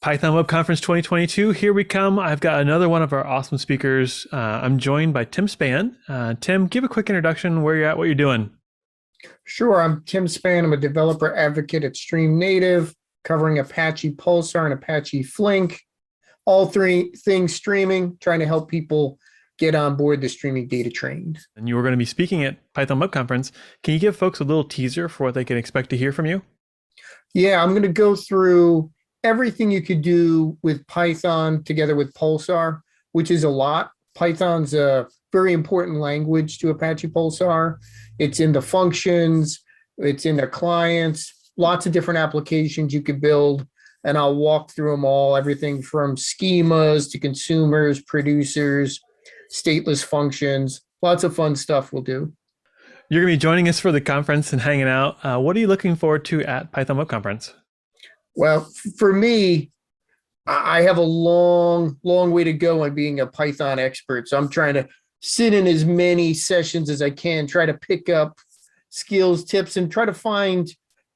Python Web Conference 2022. Here we come. I've got another one of our awesome speakers. I'm joined by Tim Spann. Tim, give a quick introduction, where you're at, what you're doing. Sure, I'm Tim Spann. I'm a developer advocate at Stream Native, covering Apache Pulsar and Apache Flink. All three things streaming, trying to help people get on board the streaming data train. And you were going to be speaking at Python Web Conference. Can you give folks a little teaser for what they can expect to hear from you? Yeah, I'm going to go through everything you could do with Python together with Pulsar, which is a lot. Python's a very important language to Apache Pulsar. It's in the functions, it's in the clients, lots of different applications you could build. And I'll walk through them all, everything from schemas to consumers, producers, stateless functions, lots of fun stuff we'll do. You're going to be joining us for the conference and hanging out. What are you looking forward to at Python Web Conference? Well, for me, I have a long way to go on being a Python expert. So I'm trying to sit in as many sessions as I can, try to pick up skills, tips, and try to find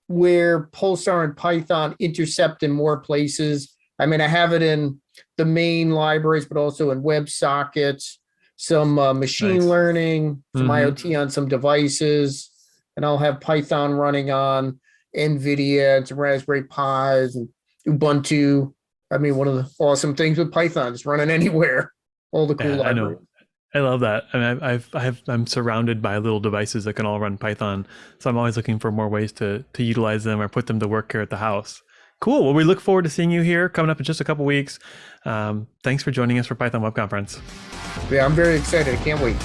where Pulsar and Python intercept in more places. I mean, I have it in the main libraries, but also in WebSockets, some machine learning, some IoT on some devices, and I'll have Python running on NVIDIA and some Raspberry Pis and Ubuntu. I mean, one of the awesome things with Python is running anywhere. All the cool libraries. I know. I love that. I mean, I'm surrounded by little devices that can all run Python. So I'm always looking for more ways to utilize them or put them to work here at the house. Cool. Well, we look forward to seeing you here coming up in just a couple weeks. Thanks for joining us for Python Web Conference. Yeah, I'm very excited. I can't wait.